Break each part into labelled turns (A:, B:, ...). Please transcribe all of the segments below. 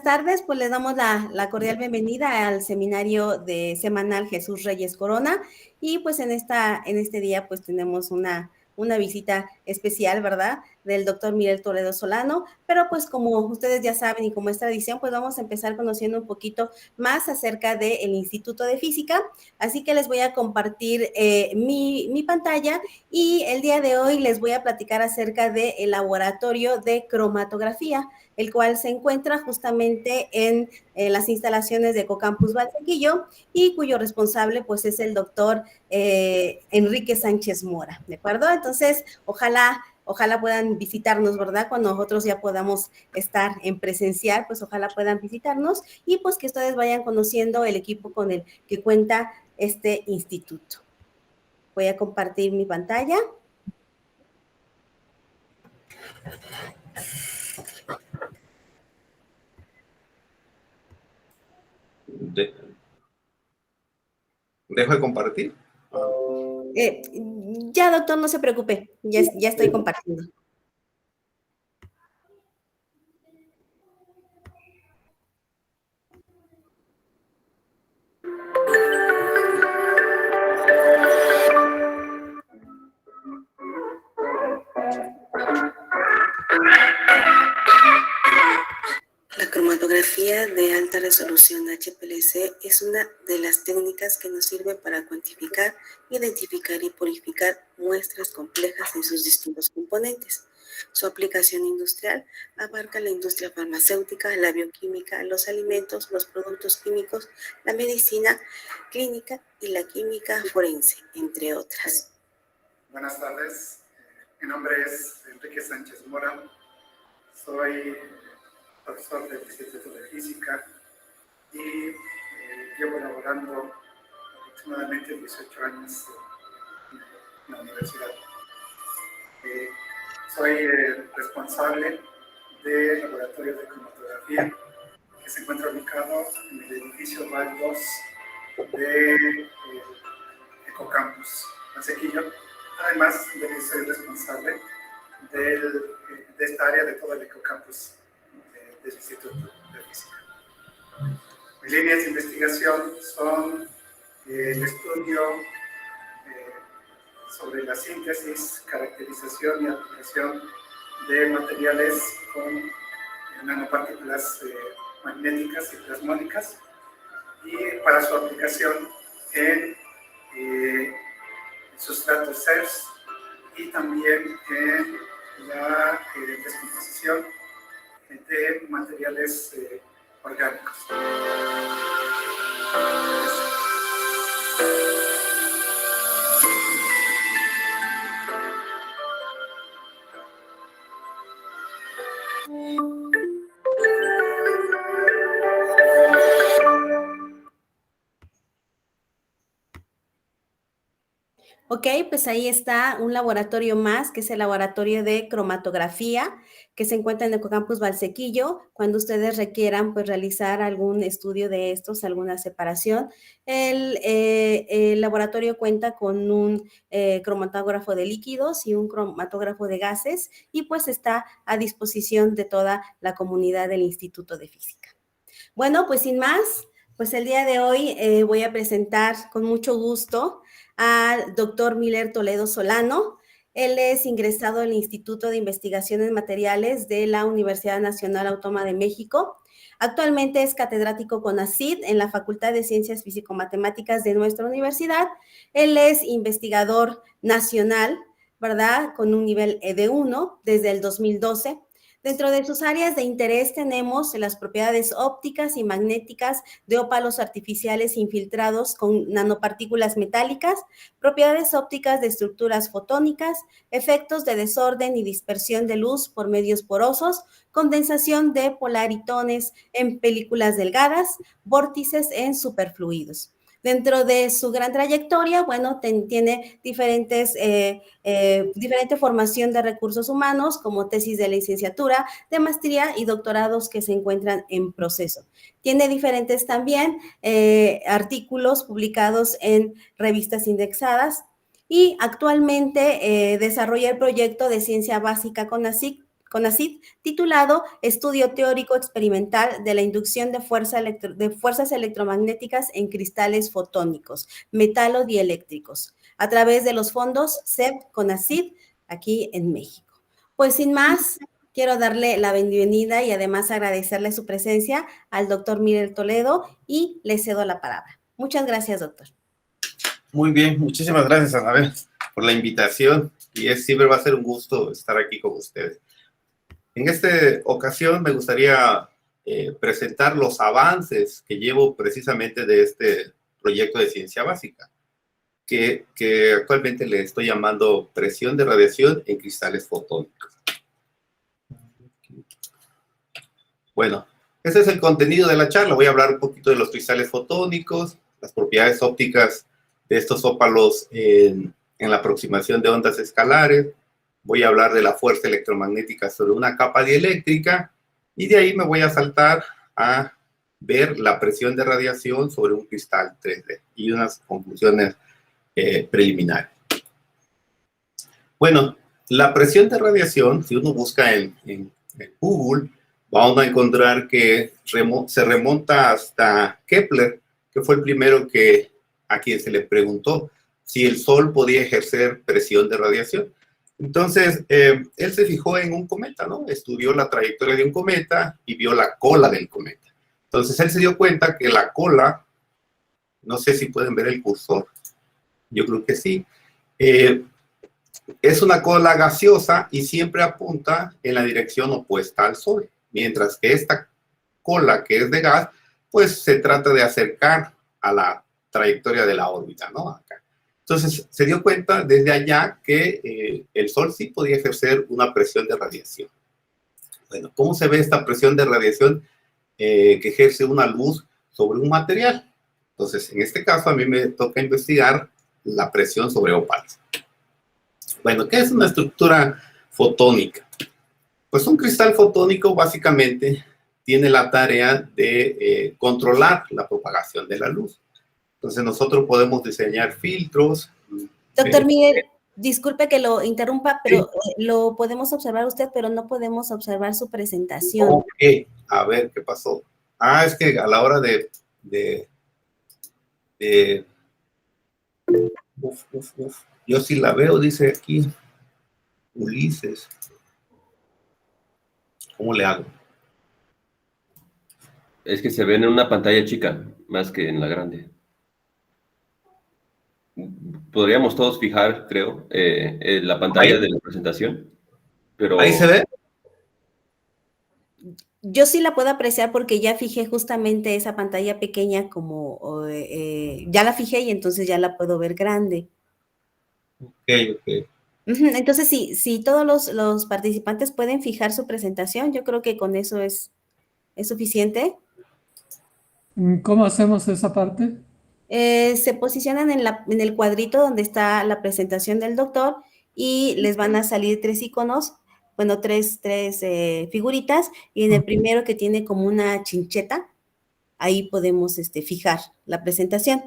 A: Tardes, pues les damos la cordial bienvenida al seminario de semanal Jesús Reyes Corona y pues en este día pues tenemos una visita especial, ¿verdad? Del doctor Miguel Toledo Solano, pero pues como ustedes ya saben y como es tradición, pues vamos a empezar conociendo un poquito más acerca del Instituto de Física, así que les voy a compartir mi pantalla y el día de hoy les voy a platicar acerca del laboratorio de cromatografía, el cual se encuentra justamente en las instalaciones de Ecocampus Valsequillo y cuyo responsable pues es el doctor Enrique Sánchez Mora, ¿de acuerdo? Entonces, ojalá puedan visitarnos, ¿verdad? Cuando nosotros ya podamos estar en presencial, pues ojalá puedan visitarnos y pues que ustedes vayan conociendo el equipo con el que cuenta este instituto. Voy a compartir mi pantalla.
B: ¿Dejo de compartir?
A: Ya, doctor, no se preocupe, ya estoy compartiendo.
C: La cromatografía de alta resolución HPLC es una de las técnicas que nos sirve para cuantificar, identificar y purificar muestras complejas en sus distintos componentes. Su aplicación industrial abarca la industria farmacéutica, la bioquímica, los alimentos, los productos químicos, la medicina clínica y la química forense, entre otras.
D: Buenas tardes, mi nombre es Enrique Sánchez Mora, soy profesor del Instituto de Física y llevo laborando aproximadamente 18 años en la universidad. Soy responsable del laboratorio de cromatografía que se encuentra ubicado en el edificio BAL 2 de Ecocampus Valsequillo, además de que soy responsable de esta área de todo el Ecocampus del Instituto de Física. Mis líneas de investigación son el estudio sobre la síntesis, caracterización y aplicación de materiales con nanopartículas magnéticas y plasmónicas, y para su aplicación en sustratos CERS y también en la descomposición de materiales orgánicos.
A: Ok, pues ahí está un laboratorio más, que es el laboratorio de cromatografía, que se encuentra en Ecocampus Valsequillo. Cuando ustedes requieran, pues, realizar algún estudio de estos, alguna separación. El laboratorio cuenta con un cromatógrafo de líquidos y un cromatógrafo de gases, y pues está a disposición de toda la comunidad del Instituto de Física. Bueno, pues sin más, pues el día de hoy voy a presentar con mucho gusto al doctor Miguel Toledo Solano. Él es ingresado al Instituto de Investigaciones Materiales de la Universidad Nacional Autónoma de México. Actualmente es catedrático CONACYT en la Facultad de Ciencias Físico-Matemáticas de nuestra universidad. Él es investigador nacional, ¿verdad? Con un nivel D1 desde el 2012. Dentro de sus áreas de interés tenemos las propiedades ópticas y magnéticas de ópalos artificiales infiltrados con nanopartículas metálicas, propiedades ópticas de estructuras fotónicas, efectos de desorden y dispersión de luz por medios porosos, condensación de polaritones en películas delgadas, vórtices en superfluidos. Dentro de su gran trayectoria, bueno, tiene diferente formación de recursos humanos, como tesis de licenciatura, de maestría y doctorados que se encuentran en proceso. Tiene diferentes también artículos publicados en revistas indexadas y actualmente desarrolla el proyecto de ciencia básica CONACYT CONACYT, titulado Estudio Teórico Experimental de la Inducción de Fuerzas Electromagnéticas en Cristales Fotónicos, Metalodieléctricos, a través de los fondos CEP-CONACYT, aquí en México. Pues sin más, quiero darle la bienvenida y además agradecerle su presencia al doctor Miguel Toledo y le cedo la palabra. Muchas gracias, doctor.
B: Muy bien, muchísimas gracias, Anabel, por la invitación, y siempre va a ser un gusto estar aquí con ustedes. En esta ocasión me gustaría presentar los avances que llevo precisamente de este proyecto de ciencia básica, que actualmente le estoy llamando presión de radiación en cristales fotónicos. Bueno, ese es el contenido de la charla. Voy a hablar un poquito de los cristales fotónicos, las propiedades ópticas de estos ópalos en la aproximación de ondas escalares. Voy a hablar de la fuerza electromagnética sobre una capa dieléctrica y de ahí me voy a saltar a ver la presión de radiación sobre un cristal 3D y unas conclusiones preliminares. Bueno, la presión de radiación, si uno busca en Google, vamos a encontrar que se remonta hasta Kepler, que fue el primero a quien se le preguntó si el Sol podía ejercer presión de radiación. Entonces, él se fijó en un cometa, ¿no? Estudió la trayectoria de un cometa y vio la cola del cometa. Entonces, él se dio cuenta que la cola, no sé si pueden ver el cursor, yo creo que sí, es una cola gaseosa y siempre apunta en la dirección opuesta al Sol, mientras que esta cola, que es de gas, pues se trata de acercar a la trayectoria de la órbita, ¿no? Acá. Entonces, se dio cuenta desde allá que el Sol sí podía ejercer una presión de radiación. Bueno, ¿cómo se ve esta presión de radiación que ejerce una luz sobre un material? Entonces, en este caso, a mí me toca investigar la presión sobre ópalos. Bueno, ¿qué es una estructura fotónica? Pues un cristal fotónico básicamente tiene la tarea de controlar la propagación de la luz. Entonces nosotros podemos diseñar filtros.
A: Doctor Miguel, disculpe que lo interrumpa, pero
B: Sí.
A: Lo podemos observar usted, pero no podemos observar su presentación.
B: Ok, a ver, ¿qué pasó? Ah, es que a la hora yo sí la veo, dice aquí, Ulises. ¿Cómo le hago?
E: Es que se ven en una pantalla chica, más que en la grande. Podríamos todos fijar, creo, la pantalla de la presentación, pero...
B: ¿Ahí se ve?
A: Yo sí la puedo apreciar porque ya fijé justamente esa pantalla pequeña como, ya la fijé y entonces ya la puedo ver grande.
B: Ok.
A: Entonces, si todos los participantes pueden fijar su presentación, yo creo que con eso es suficiente.
F: ¿Cómo hacemos esa parte?
A: Se posicionan en el cuadrito donde está la presentación del doctor y les van a salir 3 iconos, bueno, tres figuritas, y en el primero que tiene como una chincheta, ahí podemos fijar la presentación.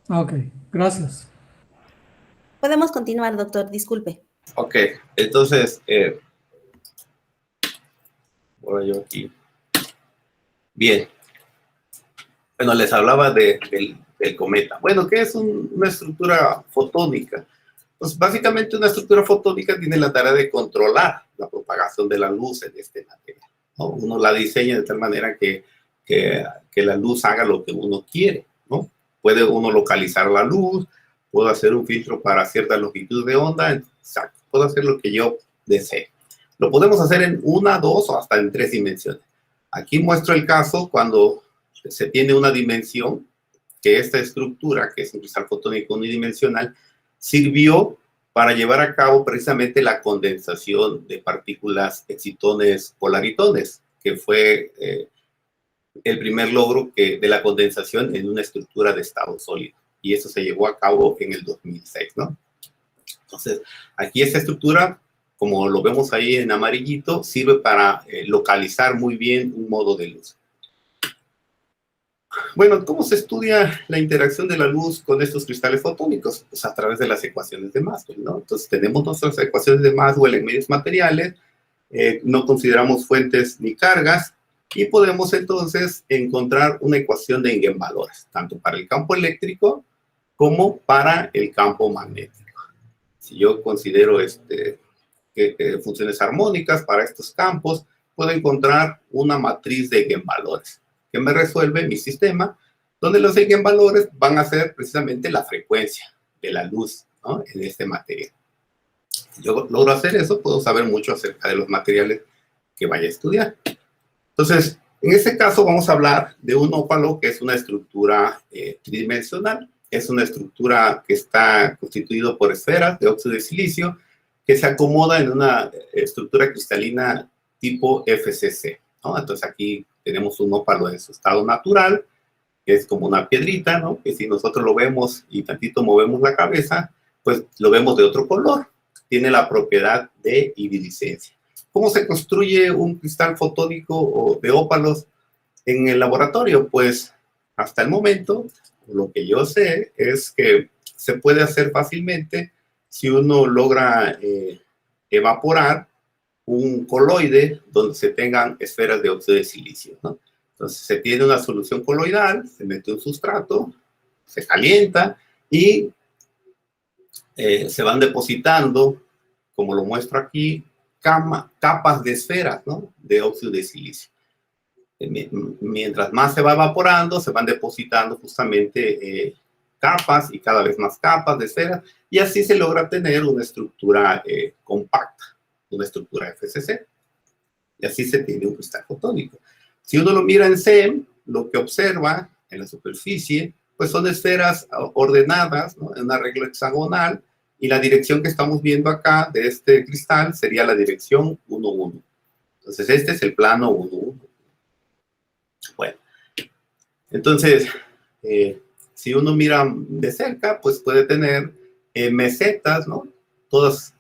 F: Ok, gracias.
A: Podemos continuar, doctor, disculpe.
B: Ok, entonces, ahora yo aquí. Bien. Bueno, les hablaba del cometa. Bueno, ¿qué es una estructura fotónica? Pues básicamente una estructura fotónica tiene la tarea de controlar la propagación de la luz en este material, ¿no? Uno la diseña de tal manera que la luz haga lo que uno quiere, ¿no? Puede uno localizar la luz, puedo hacer un filtro para cierta longitud de onda, exacto, puedo hacer lo que yo desee. Lo podemos hacer en 1, 2 o hasta en 3 dimensiones. Aquí muestro el caso cuando se tiene una dimensión, que esta estructura, que es un cristal fotónico unidimensional, sirvió para llevar a cabo precisamente la condensación de partículas excitones polaritones, que fue el primer logro de la condensación en una estructura de estado sólido. Y eso se llevó a cabo en el 2006, ¿no? Entonces, aquí esta estructura, como lo vemos ahí en amarillito, sirve para localizar muy bien un modo de luz. Bueno, ¿cómo se estudia la interacción de la luz con estos cristales fotónicos? Pues a través de las ecuaciones de Maxwell, ¿no? Entonces tenemos nuestras ecuaciones de Maxwell en medios materiales, no consideramos fuentes ni cargas, y podemos entonces encontrar una ecuación de eigenvalores, tanto para el campo eléctrico como para el campo magnético. Si yo considero funciones armónicas para estos campos, puedo encontrar una matriz de eigenvalores que me resuelve mi sistema, donde los eigenvalores van a ser precisamente la frecuencia de la luz, ¿no?, en este material. Si yo logro hacer eso, puedo saber mucho acerca de los materiales que vaya a estudiar. Entonces, en este caso vamos a hablar de un ópalo que es una estructura tridimensional. Es una estructura que está constituida por esferas de óxido de silicio que se acomoda en una estructura cristalina tipo FCC, ¿no? Entonces aquí tenemos un ópalo en su estado natural, que es como una piedrita, ¿no? Que si nosotros lo vemos y tantito movemos la cabeza, pues lo vemos de otro color. Tiene la propiedad de iridiscencia. ¿Cómo se construye un cristal fotónico o de ópalos en el laboratorio? Pues hasta el momento, lo que yo sé es que se puede hacer fácilmente si uno logra evaporar un coloide donde se tengan esferas de óxido de silicio, ¿no? Entonces se tiene una solución coloidal, se mete un sustrato, se calienta y se van depositando, como lo muestro aquí, capas de esferas, ¿no?, de óxido de silicio. Mientras más se va evaporando, se van depositando justamente capas y cada vez más capas de esferas, y así se logra tener una estructura compacta, una estructura FCC. Y así se tiene un cristal fotónico. Si uno lo mira en SEM, lo que observa en la superficie, pues son esferas ordenadas, ¿no?, en una regla hexagonal, y la dirección que estamos viendo acá de este cristal sería la dirección 1, 1. Entonces, este es el plano 1, 1. Bueno, entonces, si uno mira de cerca, pues puede tener mesetas, ¿no? Todas,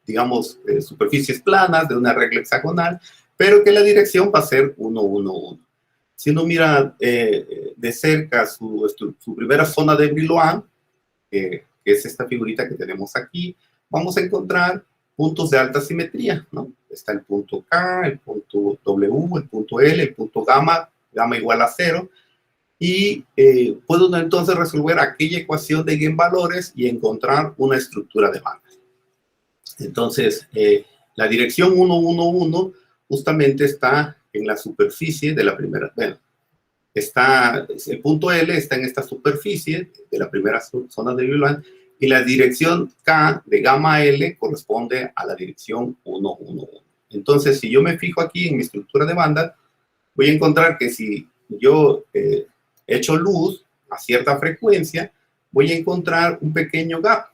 B: digamos, superficies planas de una regla hexagonal, pero que la dirección va a ser 1, 1, 1. Si uno mira de cerca su primera zona de Brillouin, que es esta figurita que tenemos aquí, vamos a encontrar puntos de alta simetría, ¿no? Está el punto K, el punto W, el punto L, el punto gamma igual a 0, y puedo entonces resolver aquella ecuación de eigenvalores y encontrar una estructura de bandas. Entonces, la dirección 1, 1, 1 justamente está en la superficie de la primera, bueno, el punto L está en esta superficie de la primera zona de Brillouin, y la dirección K de gamma L corresponde a la dirección 1, 1, 1. Entonces, si yo me fijo aquí en mi estructura de banda, voy a encontrar que si yo echo luz a cierta frecuencia, voy a encontrar un pequeño gap,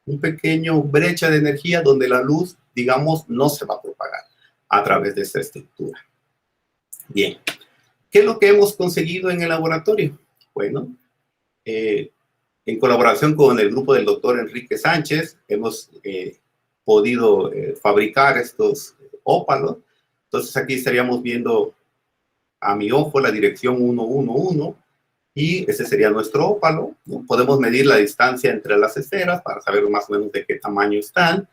B: un pequeño brecha de energía donde la luz, digamos, no se va a propagar a través de esta estructura. Bien. ¿Qué es lo que hemos conseguido en el laboratorio? Bueno, en colaboración con el grupo del doctor Enrique Sánchez, hemos podido fabricar estos ópalos. Entonces aquí estaríamos viendo a mi ojo la dirección 1, 1, 1, y ese sería nuestro ópalo, ¿no? Podemos medir la distancia entre las esferas para saber más o menos de qué tamaño están,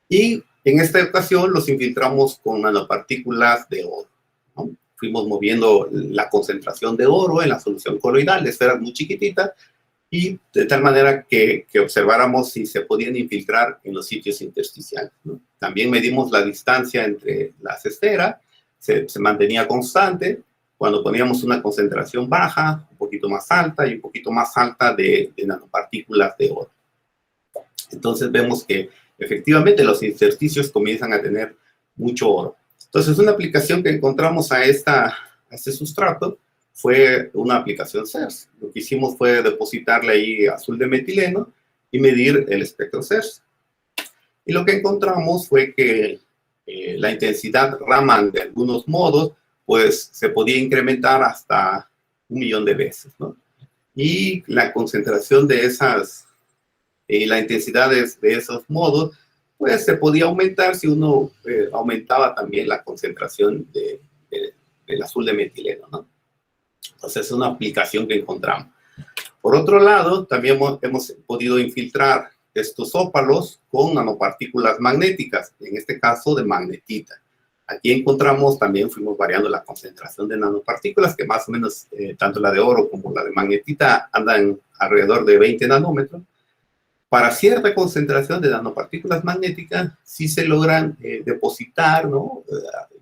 B: y en esta ocasión los infiltramos con nanopartículas de oro, ¿no? Fuimos moviendo la concentración de oro en la solución coloidal de esferas muy chiquititas, y de tal manera que observáramos si se podían infiltrar en los sitios intersticiales, ¿no? También medimos la distancia entre las esferas, se mantenía constante. Cuando poníamos una concentración baja, un poquito más alta y un poquito más alta de nanopartículas de oro. Entonces vemos que efectivamente los intersticios comienzan a tener mucho oro. Entonces una aplicación que encontramos a este sustrato fue una aplicación CERS. Lo que hicimos fue depositarle ahí azul de metileno y medir el espectro CERS. Y lo que encontramos fue que la intensidad Raman de algunos modos pues se podía incrementar hasta 1.000.000 de veces, ¿no? Y la concentración de esas, la intensidad de esos modos, pues se podía aumentar si uno aumentaba también la concentración del azul de metileno, ¿no? Entonces, es una aplicación que encontramos. Por otro lado, también hemos podido infiltrar estos ópalos con nanopartículas magnéticas, en este caso de magnetita. Aquí encontramos, también fuimos variando la concentración de nanopartículas, que más o menos, tanto la de oro como la de magnetita, andan alrededor de 20 nanómetros. Para cierta concentración de nanopartículas magnéticas, sí se logran depositar, ¿no?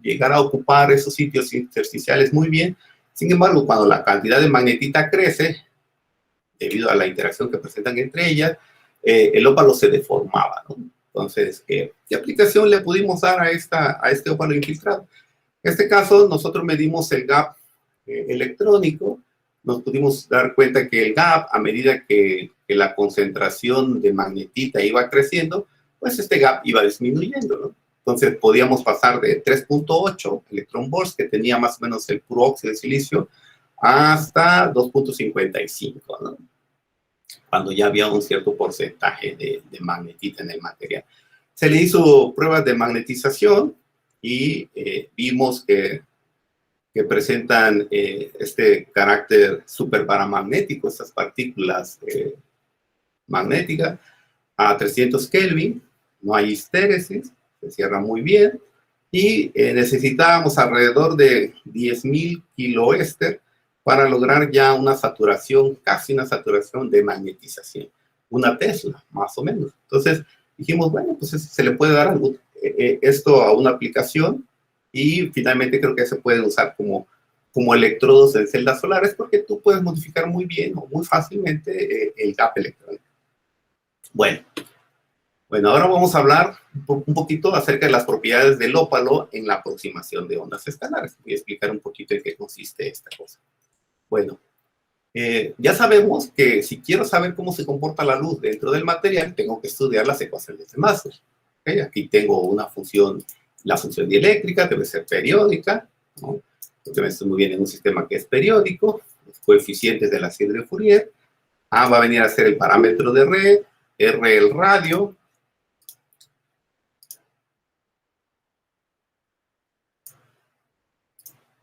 B: Llegar a ocupar esos sitios intersticiales muy bien. Sin embargo, cuando la cantidad de magnetita crece, debido a la interacción que presentan entre ellas, el ópalo se deformaba, ¿no? Entonces, ¿qué aplicación le pudimos dar a este ópalo infiltrado? En este caso, nosotros medimos el gap electrónico. Nos pudimos dar cuenta que el gap, a medida que la concentración de magnetita iba creciendo, pues este gap iba disminuyendo, ¿no? Entonces, podíamos pasar de 3.8 electron volts, que tenía más o menos el puro óxido de silicio, hasta 2.55, ¿no? Cuando ya había un cierto porcentaje de magnetita en el material. Se le hizo pruebas de magnetización y vimos que presentan este carácter superparamagnético, estas partículas magnéticas, a 300 Kelvin, no hay histéresis, se cierra muy bien, y necesitábamos alrededor de 10.000 kiloéster para lograr ya una saturación, casi una saturación de magnetización. Una Tesla, más o menos. Entonces dijimos, bueno, pues se le puede dar esto a una aplicación y finalmente creo que se puede usar como electrodos en celdas solares porque tú puedes modificar muy bien o muy fácilmente el gap electrónico. Bueno, ahora vamos a hablar un poquito acerca de las propiedades del ópalo en la aproximación de ondas escalares. Voy a explicar un poquito en qué consiste esta cosa. Bueno, ya sabemos que si quiero saber cómo se comporta la luz dentro del material, tengo que estudiar las ecuaciones de Maxwell. ¿Okay? Aquí tengo una función, la función dieléctrica debe ser periódica, ¿no? Entonces estoy muy bien en un sistema que es periódico, los coeficientes de la serie de Fourier. A va a venir a ser el parámetro de red, R el radio,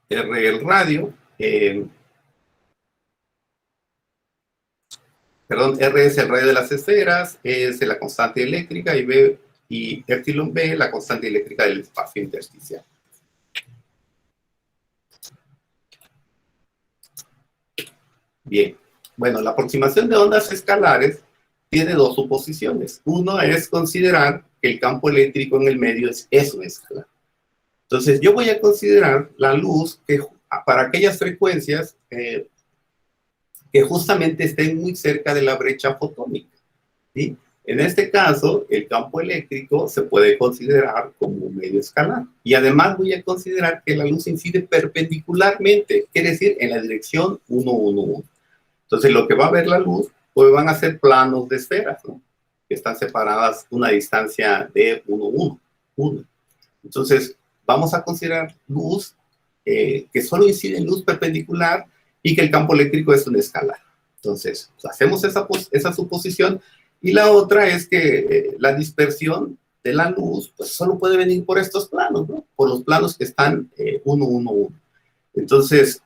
B: R es el radio de las esferas, E es la constante eléctrica y epsilon B la constante eléctrica del espacio intersticial. Bien, bueno, la aproximación de ondas escalares tiene dos suposiciones. Uno es considerar que el campo eléctrico en el medio es un escalar. Entonces, yo voy a considerar la luz que para aquellas frecuencias que justamente estén muy cerca de la brecha fotónica, ¿sí? En este caso, el campo eléctrico se puede considerar como un medio escalar. Y además voy a considerar que la luz incide perpendicularmente, quiere decir en la dirección 1, 1, 1. Entonces, lo que va a ver la luz, pues van a ser planos de esferas, ¿no? Que están separadas una distancia de 1, 1, 1. Entonces, vamos a considerar luz que solo incide en luz perpendicular y que el campo eléctrico es un escalar. Entonces, hacemos esa suposición. Y la otra es que la dispersión de la luz, pues solo puede venir por estos planos, ¿no? Por los planos que están 1, 1, 1. Entonces,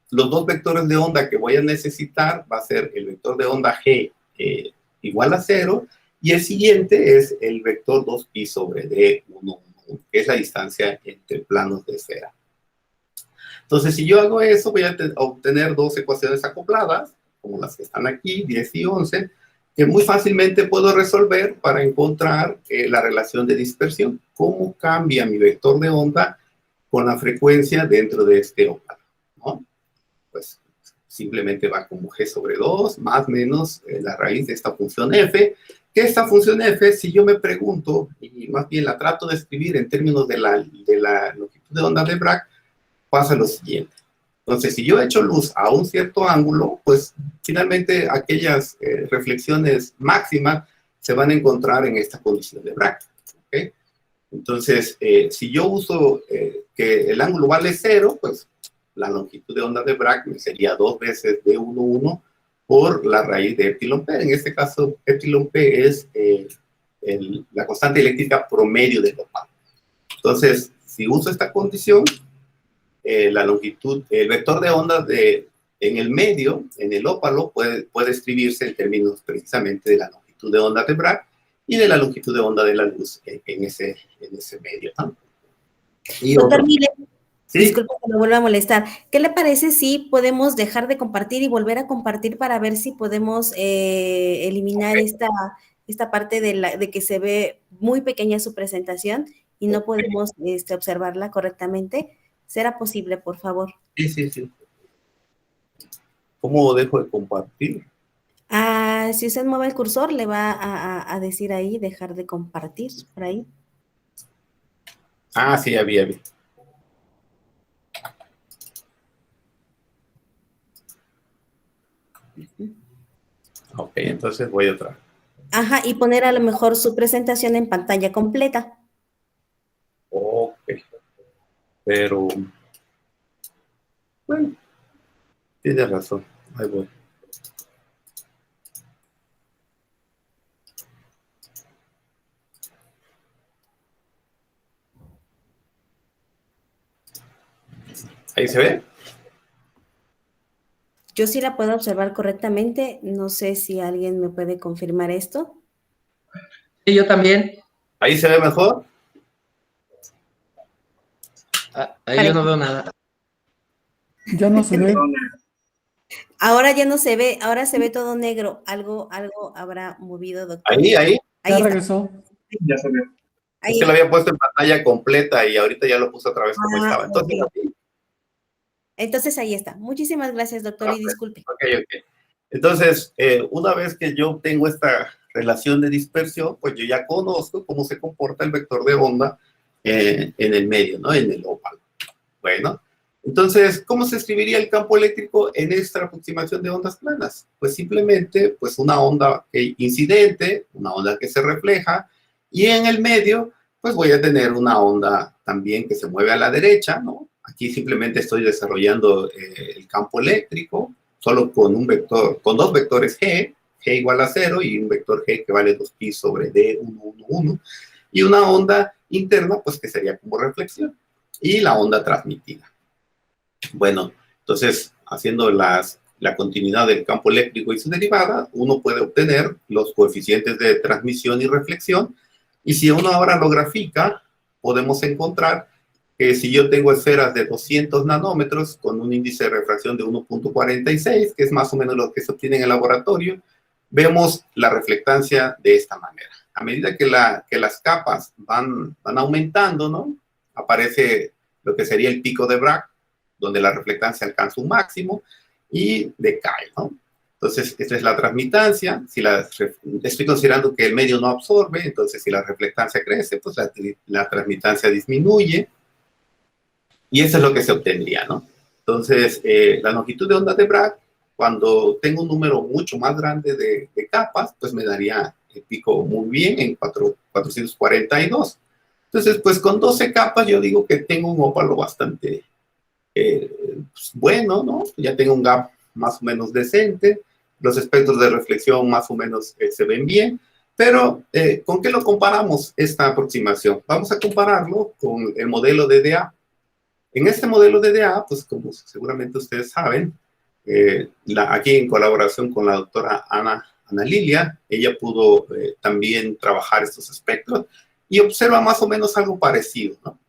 B: los dos vectores de onda que voy a necesitar va a ser el vector de onda G igual a 0, y el siguiente es el vector 2pi sobre D 1, 1, 1, que es la distancia entre planos de esfera. Entonces, si yo hago eso, voy a obtener dos ecuaciones acopladas, como las que están aquí, 10 y 11, que muy fácilmente puedo resolver para encontrar la relación de dispersión. ¿Cómo cambia mi vector de onda con la frecuencia dentro de este ópalo, ¿no? Pues simplemente va como G sobre 2 más menos la raíz de esta función f, que esta función f, si yo me pregunto, y más bien la trato de escribir en términos de la longitud de onda de Bragg, pasa lo siguiente. Entonces, si yo echo luz a un cierto ángulo, pues finalmente aquellas reflexiones máximas se van a encontrar en esta condición de Bragg, ¿okay? Entonces, si yo uso que el ángulo vale 0, pues la longitud de onda de Bragg me sería 2 veces D1, 1 por la raíz de epsilon P. En este caso, epsilon P es la constante eléctrica promedio del ópalo. Entonces, si uso esta condición, la longitud, el vector de onda de En el medio, en el ópalo, puede escribirse en términos precisamente de la longitud de onda de Bragg y de la longitud de onda de la luz en ese medio, ¿no? Y
A: Doctor Miller,
B: ¿sí?
A: disculpe que me vuelva a molestar. ¿Qué le parece si podemos dejar de compartir y volver a compartir para ver si podemos eliminar esta parte de que se ve muy pequeña su presentación y no podemos observarla correctamente? ¿Será posible, por favor?
B: Sí. ¿Cómo dejo de compartir?
A: Si usted mueve el cursor, le va a decir ahí, dejar de compartir, por ahí.
B: Sí, había. Ok, entonces voy otra vez.
A: Ajá, y poner a lo mejor su presentación en pantalla completa.
B: Ok. Pero, bueno, tiene razón. Ahí voy. ¿Ahí se ve?
A: Yo sí la puedo observar correctamente. No sé si alguien me puede confirmar esto.
G: Sí, yo también.
B: ¿Ahí se ve mejor?
G: Ahí yo no veo nada.
F: Ya no se ve.
A: Ahora ya no se ve, ahora se ve todo negro. Algo habrá movido, doctor.
B: Ahí.
F: Ya
A: está.
F: regresó.
D: Ya se ve.
A: Ahí
B: Es que lo había puesto en pantalla completa y ahorita ya lo puse otra vez como estaba. Entonces,
A: ok. Entonces ahí está. Muchísimas gracias, doctor, y disculpe.
B: Ok. Entonces, una vez que yo tengo esta relación de dispersión, pues yo ya conozco cómo se comporta el vector de onda en el medio, ¿no? En el ópalo. Bueno, entonces, ¿cómo se escribiría el campo eléctrico en esta aproximación de ondas planas? Pues simplemente, pues una onda incidente, una onda que se refleja, y en el medio, pues voy a tener una onda también que se mueve a la derecha, ¿no? Aquí simplemente estoy desarrollando el campo eléctrico, solo con un vector, con dos vectores G igual a 0 y un vector G que vale 2pi sobre D, 1, y una onda interna, pues que sería como reflexión, y la onda transmitida. Bueno, entonces, haciendo la continuidad del campo eléctrico y su derivada, uno puede obtener los coeficientes de transmisión y reflexión, y si uno ahora lo grafica, podemos encontrar que si yo tengo esferas de 200 nanómetros con un índice de refracción de 1.46, que es más o menos lo que se obtiene en el laboratorio, vemos la reflectancia de esta manera. A medida que las capas van aumentando, ¿no? Aparece lo que sería el pico de Bragg, donde la reflectancia alcanza un máximo y decae, ¿no? Entonces, esta es la transmitancia. Si estoy considerando que el medio no absorbe, entonces si la reflectancia crece, pues la transmitancia disminuye. Y eso es lo que se obtendría, ¿no? Entonces, la longitud de onda de Bragg, cuando tengo un número mucho más grande de capas, pues me daría el pico muy bien en 442. Entonces, pues con 12 capas yo digo que tengo un ópalo bastante pues, bueno, ¿no? Ya tengo un gap más o menos decente, los espectros de reflexión más o menos se ven bien, pero ¿con qué lo comparamos esta aproximación? Vamos a compararlo con el modelo de DA. En este modelo de DA, pues como seguramente ustedes saben, aquí en colaboración con la doctora Ana Lilia, ella pudo también trabajar estos espectros y observa más o menos algo parecido, ¿no?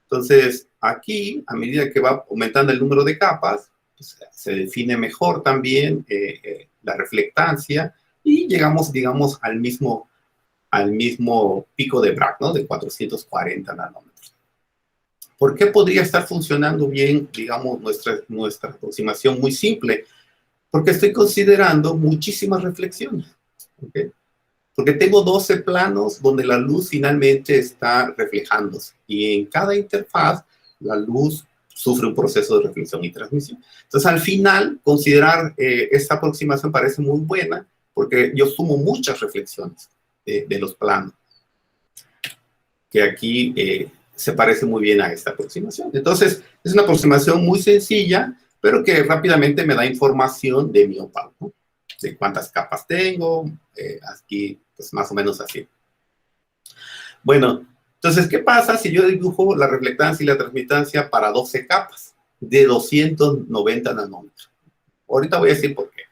B: Entonces, aquí, a medida que va aumentando el número de capas, pues, se define mejor también la reflectancia y llegamos, digamos, al mismo pico de Bragg, ¿no? De 440 nanómetros. ¿Por qué podría estar funcionando bien, digamos, nuestra aproximación muy simple? Porque estoy considerando muchísimas reflexiones, ¿ok? Porque tengo 12 planos donde la luz finalmente está reflejándose y en cada interfaz la luz sufre un proceso de reflexión y transmisión. Entonces, al final, considerar esta aproximación parece muy buena porque yo sumo muchas reflexiones de los planos, que aquí se parece muy bien a esta aproximación. Entonces, es una aproximación muy sencilla, pero que rápidamente me da información de mi ópalo, ¿no? De cuántas capas tengo, aquí, pues más o menos así. Bueno, entonces, ¿qué pasa si yo dibujo la reflectancia y la transmitancia para 12 capas de 290 nanómetros? Ahorita voy a decir por qué.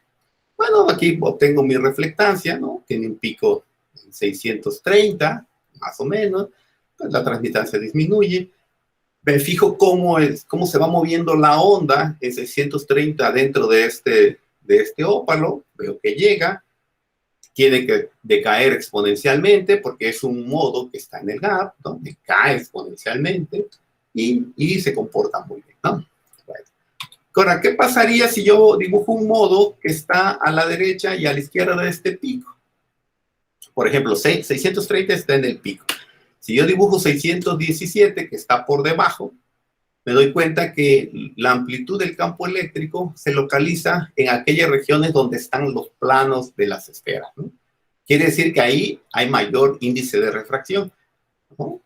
B: Bueno, aquí obtengo mi reflectancia, ¿no? Tiene un pico en 630, más o menos. Pues la transmitancia disminuye. Me fijo cómo se va moviendo la onda en 630 dentro de este ópalo. Veo que llega. Tiene que decaer exponencialmente porque es un modo que está en el gap, ¿no? Decae exponencialmente y se comporta muy bien, ¿no? Bueno. Ahora, ¿qué pasaría si yo dibujo un modo que está a la derecha y a la izquierda de este pico? Por ejemplo, 630 está en el pico. Si yo dibujo 617, que está por debajo, me doy cuenta que la amplitud del campo eléctrico se localiza en aquellas regiones donde están los planos de las esferas, ¿no? Quiere decir que ahí hay mayor índice de refracción, ¿no?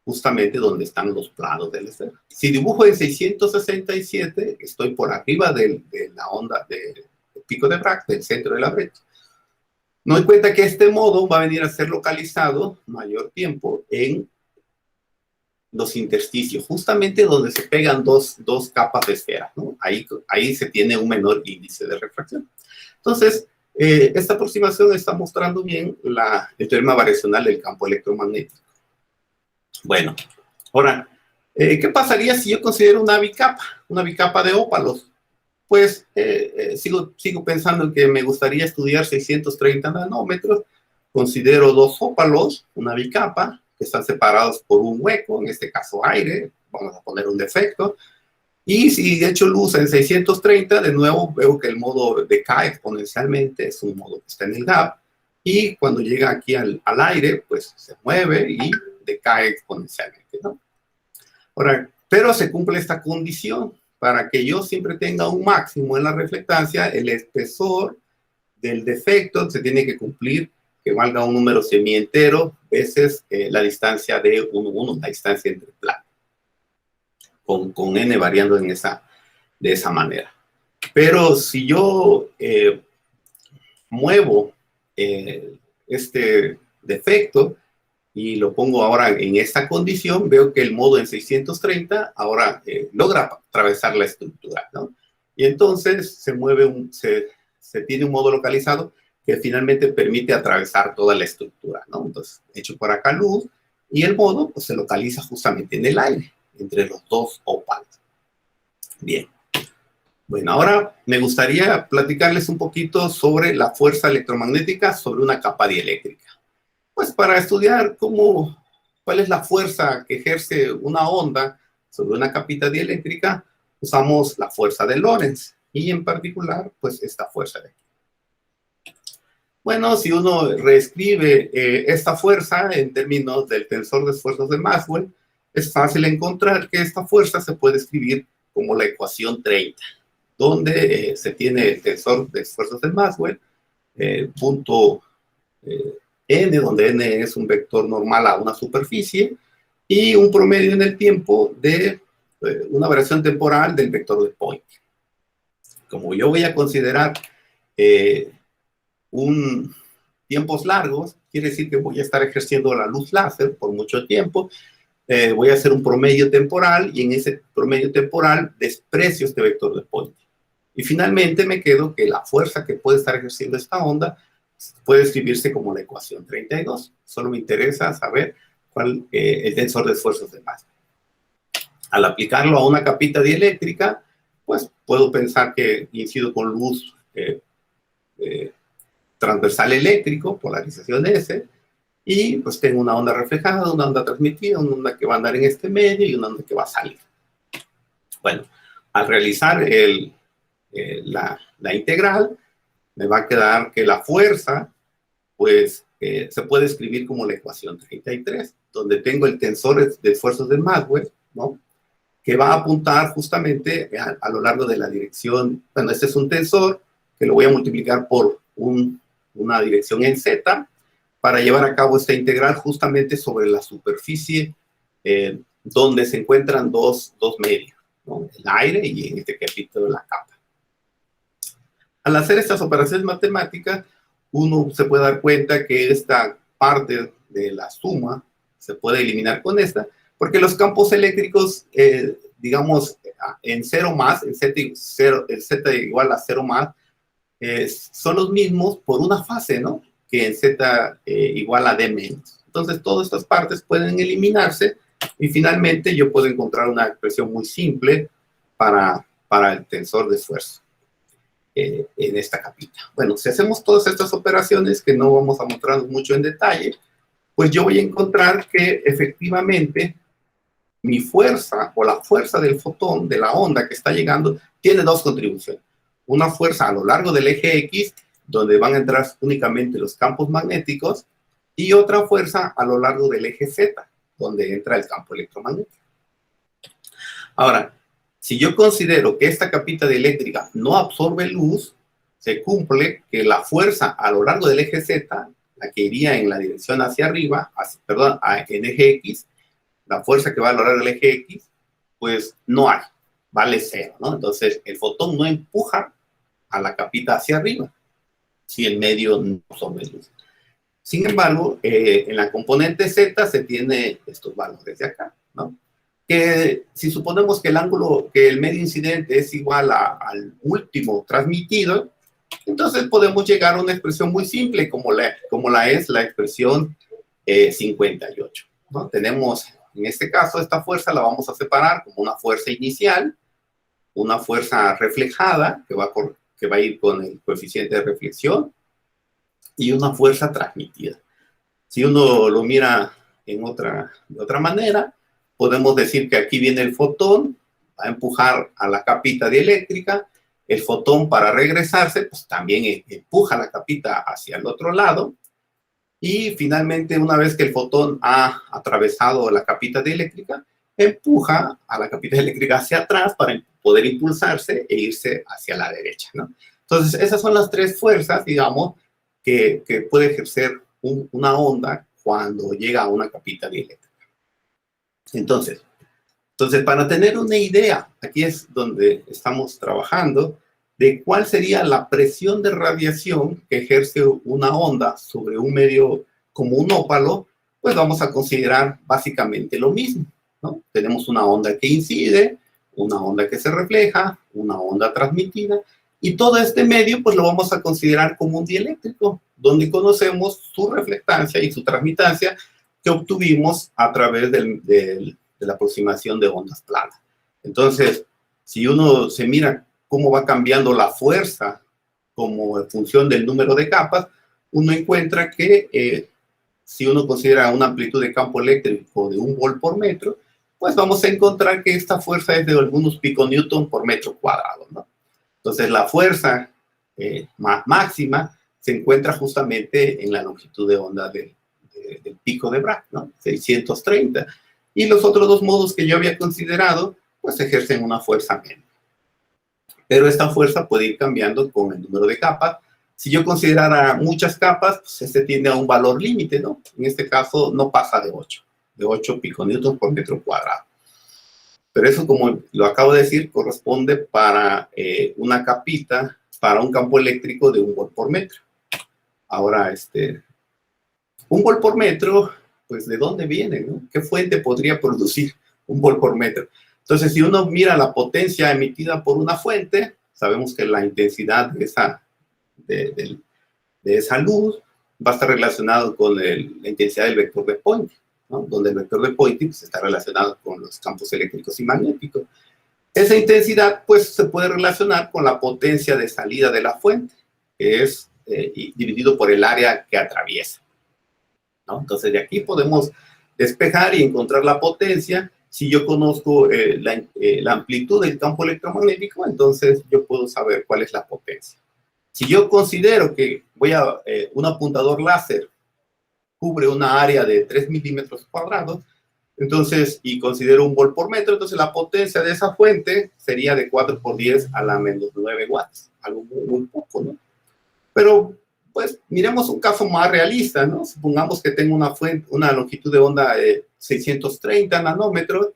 B: Justamente donde están los planos de la esfera. Si dibujo en 667, estoy por arriba de la onda del pico de Bragg, del centro de la brecha. Me doy cuenta que este modo va a venir a ser localizado mayor tiempo en los intersticios, justamente donde se pegan dos capas de esfera, ¿no? Ahí se tiene un menor índice de refracción. Entonces, esta aproximación está mostrando bien el teorema variacional del campo electromagnético. Bueno, ahora, ¿qué pasaría si yo considero una bicapa de ópalos? Pues sigo pensando en que me gustaría estudiar 630 nanómetros, considero dos ópalos, una bicapa, que están separados por un hueco, en este caso aire, vamos a poner un defecto, y si echo luz en 630, de nuevo veo que el modo decae exponencialmente, es un modo que está en el gap, y cuando llega aquí al aire, pues se mueve y decae exponencialmente, ¿no? Ahora, pero se cumple esta condición, para que yo siempre tenga un máximo en la reflectancia, el espesor del defecto se tiene que cumplir que valga un número semientero veces la distancia de 1,1, la distancia entre planos, con n variando de esa manera. Pero si yo muevo este defecto y lo pongo ahora en esta condición, veo que el modo en 630 ahora logra atravesar la estructura, ¿no? Y entonces se tiene un modo localizado que finalmente permite atravesar toda la estructura, ¿no? Entonces, echo por acá luz y el modo pues, se localiza justamente en el aire, entre los dos ópalos. Bien. Bueno, ahora me gustaría platicarles un poquito sobre la fuerza electromagnética sobre una capa dieléctrica. Pues para estudiar cuál es la fuerza que ejerce una onda sobre una capita dieléctrica, usamos la fuerza de Lorentz y en particular, pues esta fuerza de aquí. Bueno, si uno reescribe esta fuerza en términos del tensor de esfuerzos de Maxwell, es fácil encontrar que esta fuerza se puede escribir como la ecuación 30, donde se tiene el tensor de esfuerzos de Maxwell, punto n, donde n es un vector normal a una superficie, y un promedio en el tiempo de una variación temporal del vector de Poynting. Como yo voy a considerar tiempos largos, quiere decir que voy a estar ejerciendo la luz láser por mucho tiempo, voy a hacer un promedio temporal y en ese promedio temporal desprecio este vector de Poynting. Y finalmente me quedo que la fuerza que puede estar ejerciendo esta onda puede escribirse como la ecuación 32. Solo me interesa saber cuál el tensor de esfuerzos de Maxwell. Al aplicarlo a una capita dieléctrica, pues puedo pensar que incido con luz transversal eléctrico, polarización S, y pues tengo una onda reflejada, una onda transmitida, una onda que va a andar en este medio y una onda que va a salir. Bueno, al realizar la integral, me va a quedar que la fuerza, pues, se puede escribir como la ecuación 33, donde tengo el tensor de esfuerzos de Maxwell, ¿no? Que va a apuntar justamente a lo largo de la dirección. Bueno, este es un tensor que lo voy a multiplicar por una dirección en Z para llevar a cabo esta integral justamente sobre la superficie donde se encuentran dos medios, ¿no? El aire y en este capítulo la capa. Al hacer estas operaciones matemáticas, uno se puede dar cuenta que esta parte de la suma se puede eliminar con esta, porque los campos eléctricos, digamos, en 0 más, en z igual a 0 más, son los mismos por una fase, ¿no? Que en z igual a d menos. Entonces, todas estas partes pueden eliminarse y finalmente yo puedo encontrar una expresión muy simple para el tensor de esfuerzo en esta capita. Bueno, si hacemos todas estas operaciones, que no vamos a mostrarnos mucho en detalle, pues yo voy a encontrar que efectivamente mi fuerza o la fuerza del fotón, de la onda que está llegando, tiene dos contribuciones. Una fuerza a lo largo del eje X, donde van a entrar únicamente los campos magnéticos, y otra fuerza a lo largo del eje Z, donde entra el campo electromagnético. Ahora, si yo considero que esta capita dieléctrica no absorbe luz, se cumple que la fuerza a lo largo del eje Z, la que iría en la dirección hacia arriba, en eje X, la fuerza que va a lo largo del eje X, pues no hay, vale 0, ¿no? Entonces, el fotón no empuja a la capita hacia arriba, si el medio no absorbe luz. Sin embargo, en la componente Z se tiene estos valores de acá, ¿no? Que si suponemos que el medio incidente es igual al último transmitido, entonces podemos llegar a una expresión muy simple como la es la expresión 58, ¿no? Tenemos, en este caso, esta fuerza la vamos a separar como una fuerza inicial, una fuerza reflejada, que va a ir con el coeficiente de reflexión, y una fuerza transmitida. Si uno lo mira de otra manera, podemos decir que aquí viene el fotón, va a empujar a la capita dieléctrica, el fotón para regresarse, pues también empuja la capita hacia el otro lado, y finalmente, una vez que el fotón ha atravesado la capita dieléctrica, empuja a la capita eléctrica hacia atrás para poder impulsarse e irse hacia la derecha, ¿no? Entonces, esas son las tres fuerzas, digamos, que puede ejercer una onda cuando llega a una capita dieléctrica. Entonces, para tener una idea, aquí es donde estamos trabajando, de cuál sería la presión de radiación que ejerce una onda sobre un medio como un ópalo, pues vamos a considerar básicamente lo mismo, ¿no? Tenemos una onda que incide, una onda que se refleja, una onda transmitida, y todo este medio pues lo vamos a considerar como un dieléctrico, donde conocemos su reflectancia y su transmitancia que obtuvimos a través de la aproximación de ondas planas. Entonces, si uno se mira cómo va cambiando la fuerza como en función del número de capas, uno encuentra que si uno considera una amplitud de campo eléctrico de 1 volt por metro, pues vamos a encontrar que esta fuerza es de algunos piconewton por metro cuadrado, ¿no? Entonces, la fuerza máxima se encuentra justamente en la longitud de onda del pico de Bragg, ¿no? 630. Y los otros dos modos que yo había considerado, pues ejercen una fuerza menor. Pero esta fuerza puede ir cambiando con el número de capas. Si yo considerara muchas capas, pues este tiene a un valor límite, ¿no? En este caso no pasa de 8 piconewtons por metro cuadrado. Pero eso, como lo acabo de decir, corresponde para una capita, para un campo eléctrico de 1 volt por metro. Ahora, 1 volt por metro, pues ¿de dónde viene, no? ¿Qué fuente podría producir 1 volt por metro? Entonces, si uno mira la potencia emitida por una fuente, sabemos que la intensidad de esa luz va a estar relacionado con la intensidad del vector de Poynting, ¿no? Donde el vector de Poynting pues, está relacionado con los campos eléctricos y magnéticos. Esa intensidad, pues, se puede relacionar con la potencia de salida de la fuente, que es dividido por el área que atraviesa, ¿no? Entonces, de aquí podemos despejar y encontrar la potencia. Si yo conozco la amplitud del campo electromagnético, entonces yo puedo saber cuál es la potencia. Si yo considero que un apuntador láser cubre una área de 3 milímetros cuadrados, entonces, y considero 1 volt por metro, entonces la potencia de esa fuente sería de 4 por 10 a la menos 9 watts. Algo muy, muy poco, ¿no? Pero, pues, miremos un caso más realista, ¿no? Supongamos que tengo una longitud de onda de 630 nanómetros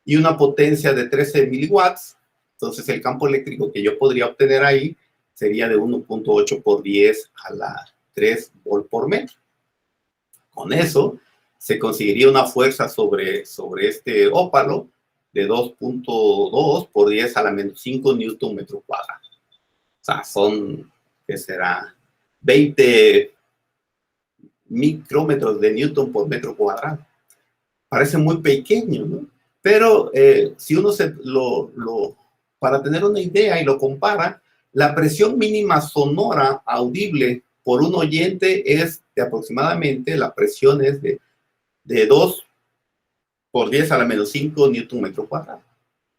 B: y una potencia de 13 miliwatts. Entonces, el campo eléctrico que yo podría obtener ahí sería de 1.8 por 10 a la 3 volt por metro. Con eso, se conseguiría una fuerza sobre este ópalo de 2.2 por 10 a la menos 5 newton metro cuadrado. O sea, son, ¿qué será? 20 micrómetros de newton por metro cuadrado. Parece muy pequeño, ¿no? Pero si uno para tener una idea y lo compara, la presión mínima sonora audible por un oyente es de aproximadamente, la presión es de 2 por 10 a la menos 5 newton metro cuadrado.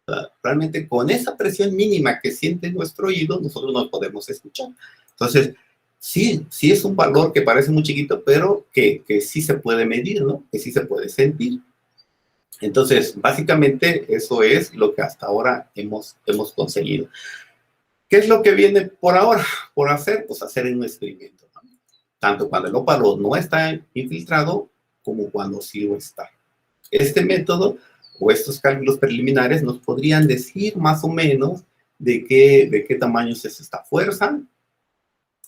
B: O sea, realmente con esa presión mínima que siente nuestro oído, nosotros nos podemos escuchar. Entonces, sí es un valor que parece muy chiquito, pero que sí se puede medir, ¿no? Que sí se puede sentir. Entonces, básicamente, eso es lo que hasta ahora hemos conseguido. ¿Qué es lo que viene por ahora? Por hacer, pues hacer un experimento, ¿no? Tanto cuando el ópalo no está infiltrado, como cuando sí lo está. Este método, o estos cálculos preliminares, nos podrían decir más o menos de qué tamaño es esta fuerza.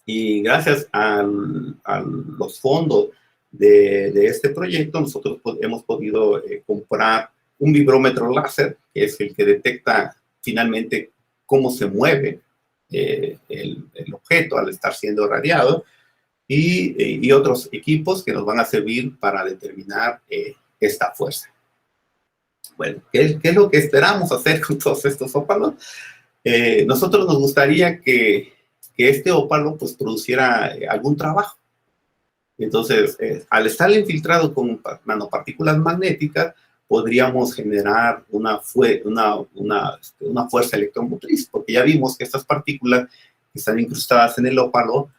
B: Y gracias a los fondos de este proyecto, nosotros hemos podido comprar un vibrómetro láser, que es el que detecta finalmente cómo se mueve el objeto al estar siendo radiado, y otros equipos que nos van a servir para determinar esta fuerza. Bueno, ¿qué es lo que esperamos hacer con todos estos ópalos? Nosotros nos gustaría que este ópalo pues produciera algún trabajo. Entonces, al estar infiltrado con nanopartículas magnéticas, podríamos generar una fuerza electromotriz, porque ya vimos que estas partículas que están incrustadas en el ópalo,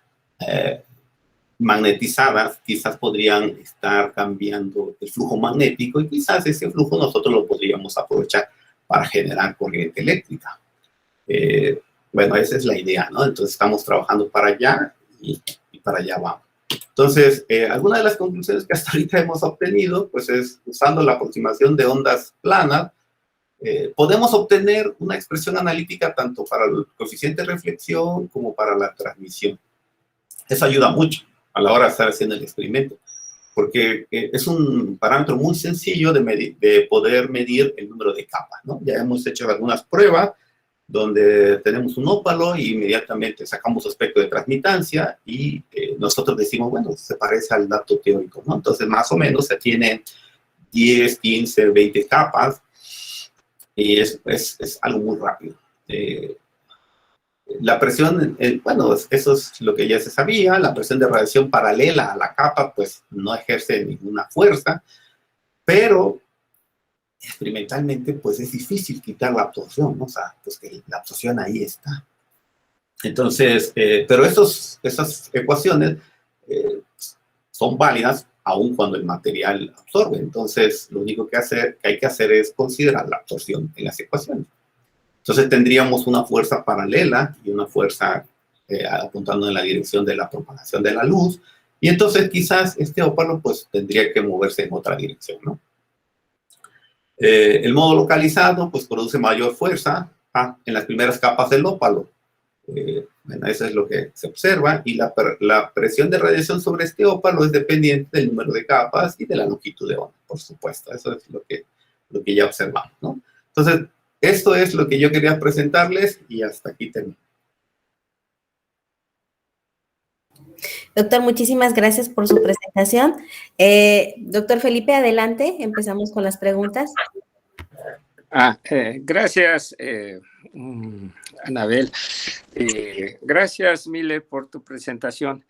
B: magnetizadas, quizás podrían estar cambiando el flujo magnético, y quizás ese flujo nosotros lo podríamos aprovechar para generar corriente eléctrica. Bueno, esa es la idea, ¿no? Entonces estamos trabajando para allá y para allá vamos. Entonces, alguna de las conclusiones que hasta ahorita hemos obtenido, pues es usando la aproximación de ondas planas, podemos obtener una expresión analítica tanto para el coeficiente de reflexión como para la transmisión. Eso ayuda mucho a la hora de estar haciendo el experimento, porque es un parámetro muy sencillo de poder medir el número de capas, ¿no? Ya hemos hecho algunas pruebas donde tenemos un ópalo y inmediatamente sacamos aspecto de transmitancia y nosotros decimos, bueno, se parece al dato teórico, ¿no? Entonces, más o menos se tienen 10, 15, 20 capas y es algo muy rápido. La presión, bueno, eso es lo que ya se sabía, la presión de radiación paralela a la capa, pues no ejerce ninguna fuerza, pero experimentalmente, pues es difícil quitar la absorción, ¿no? O sea, pues que la absorción ahí está. Entonces, pero esas ecuaciones son válidas aun cuando el material absorbe. Entonces, lo único que hay que hacer es considerar la absorción en las ecuaciones. Entonces, tendríamos una fuerza paralela y una fuerza apuntando en la dirección de la propagación de la luz. Y entonces, quizás este ópalo, pues, tendría que moverse en otra dirección, ¿no? El modo localizado, pues, produce mayor fuerza en las primeras capas del ópalo. Bueno, eso es lo que se observa, y la presión de radiación sobre este ópalo es dependiente del número de capas y de la longitud de onda, por supuesto. Eso es lo que ya observamos, ¿no? Entonces, esto es lo que yo quería presentarles y hasta aquí termino.
A: Doctor, muchísimas gracias por su presentación. Doctor Felipe, adelante, empezamos con las preguntas.
H: Gracias, Anabel. Gracias, Mile, por tu presentación.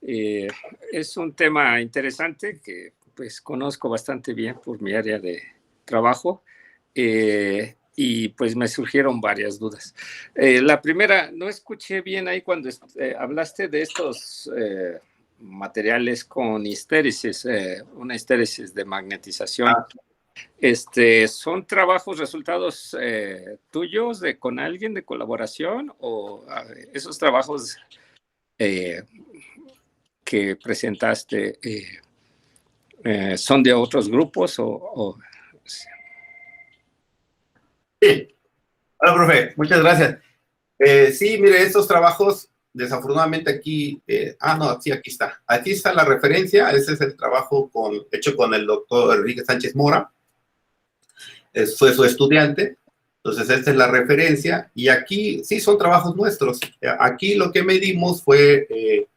H: Es un tema interesante que pues conozco bastante bien por mi área de trabajo, y pues me surgieron varias dudas. La primera, no escuché bien ahí cuando hablaste de estos materiales con histéresis, una histéresis de magnetización. ¿Son trabajos, resultados tuyos, con alguien de colaboración, o esos trabajos que presentaste son de otros grupos o...
B: Sí. Hola, profe. Muchas gracias. Sí, mire, estos trabajos, desafortunadamente aquí... no, sí, aquí está. Aquí está la referencia. Ese es el trabajo hecho con el doctor Enrique Sánchez Mora. fue su estudiante. Entonces, esta es la referencia. Y aquí, sí, son trabajos nuestros. Aquí lo que medimos fue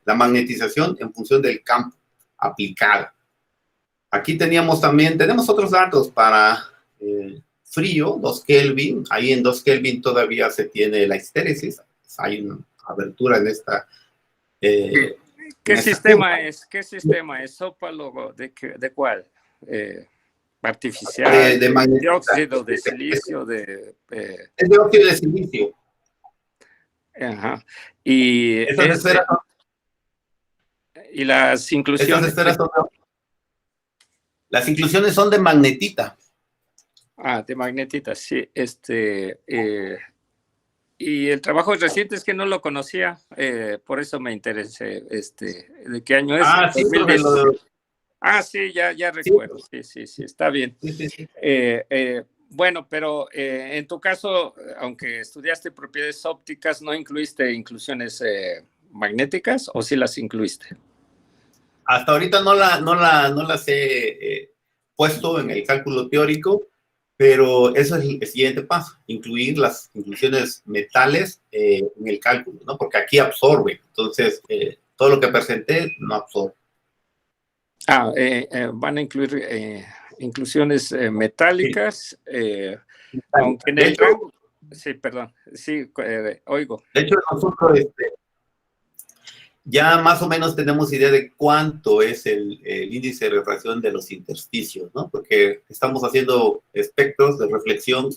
B: la magnetización en función del campo aplicado. Aquí tenemos otros datos para frío, 2 Kelvin. Ahí en 2 Kelvin todavía se tiene la histéresis. Hay una abertura en esta...
H: ¿Qué sistema es? ¿Qué sistema es? ¿Sópalo de cuál? Artificial,
B: de
H: dióxido de silicio,
B: es dióxido de silicio.
H: Ajá. Y, y las inclusiones.
B: Las inclusiones son de magnetita.
H: De magnetita, sí. Y el trabajo reciente es que no lo conocía, por eso me interesé. ¿De qué año es?
B: Sí,
H: 2010. Sí, ya recuerdo. Sí, está bien.
B: Sí.
H: Bueno, pero en tu caso, aunque estudiaste propiedades ópticas, ¿no incluiste inclusiones magnéticas o sí las incluiste?
B: Hasta ahorita no las he puesto en el cálculo teórico, pero eso es el siguiente paso, incluir las inclusiones metales en el cálculo, ¿no? Porque aquí absorbe, entonces todo lo que presenté no absorbe.
H: Van a incluir inclusiones metálicas, aunque en
B: de
H: el
B: hecho,
H: rango... Sí, perdón, sí, oigo.
B: De hecho, nosotros ya más o menos tenemos idea de cuánto es el índice de refracción de los intersticios, ¿no? Porque estamos haciendo espectros de reflexión,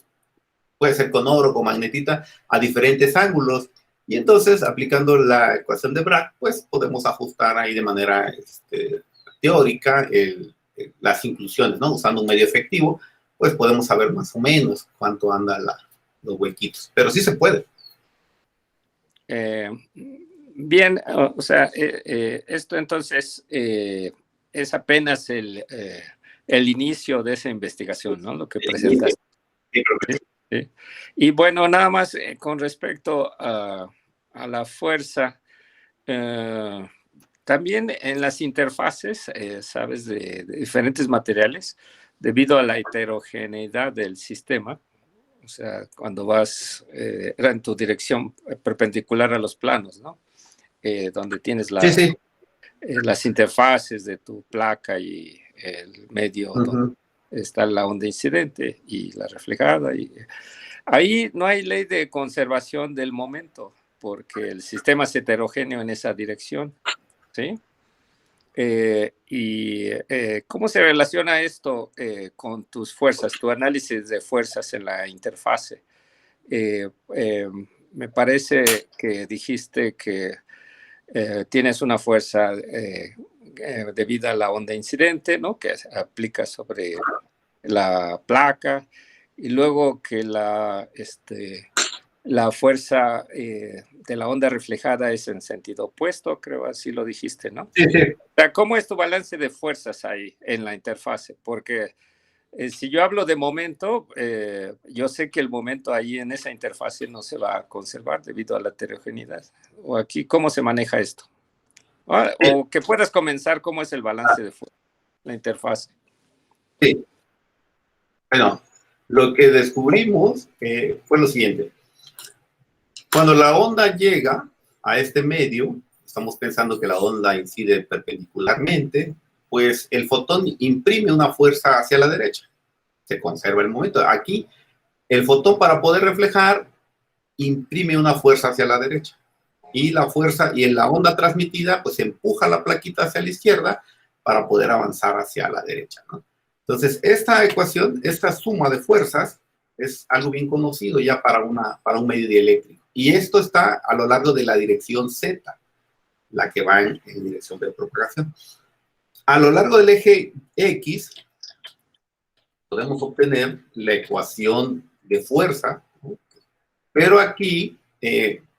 B: puede ser con oro, con magnetita, a diferentes ángulos. Y entonces, aplicando la ecuación de Bragg, pues podemos ajustar ahí de manera teórica las inclusiones, ¿no? Usando un medio efectivo, pues podemos saber más o menos cuánto andan los huequitos. Pero sí se puede.
H: Bien, o sea, esto entonces es apenas el inicio de esa investigación, ¿no? Lo que presentas. Sí. Y bueno, nada más con respecto a la fuerza, también en las interfaces, sabes, de diferentes materiales, debido a la heterogeneidad del sistema, o sea, cuando vas en tu dirección perpendicular a los planos, ¿no? Donde tienes las interfaces de tu placa y el medio donde está la onda incidente y la reflejada. Y ahí no hay ley de conservación del momento, porque el sistema es heterogéneo en esa dirección, ¿sí? ¿Cómo se relaciona esto con tus fuerzas, tu análisis de fuerzas en la interfase? Me parece que dijiste que tienes una fuerza debida a la onda incidente, ¿no? Que aplica sobre la placa, y luego que la fuerza de la onda reflejada es en sentido opuesto, creo, así lo dijiste, ¿no?
B: Sí.
H: O sea, ¿cómo es tu balance de fuerzas ahí en la interfase? Porque si yo hablo de momento, yo sé que el momento ahí en esa interfase no se va a conservar debido a la heterogeneidad. ¿O aquí cómo se maneja esto? O que puedas comenzar cómo es el balance de fuerza, la interfase.
B: Sí. Bueno, lo que descubrimos fue lo siguiente. Cuando la onda llega a este medio, estamos pensando que la onda incide perpendicularmente, pues el fotón imprime una fuerza hacia la derecha. Se conserva el momento. Aquí, el fotón para poder reflejar imprime una fuerza hacia la derecha. Y la fuerza y en la onda transmitida, pues empuja la plaquita hacia la izquierda para poder avanzar hacia la derecha, ¿no? Entonces, esta ecuación, esta suma de fuerzas, es algo bien conocido ya para un medio dieléctrico. Y esto está a lo largo de la dirección Z, la que va en dirección de propagación. A lo largo del eje X, podemos obtener la ecuación de fuerza, ¿no? Pero aquí,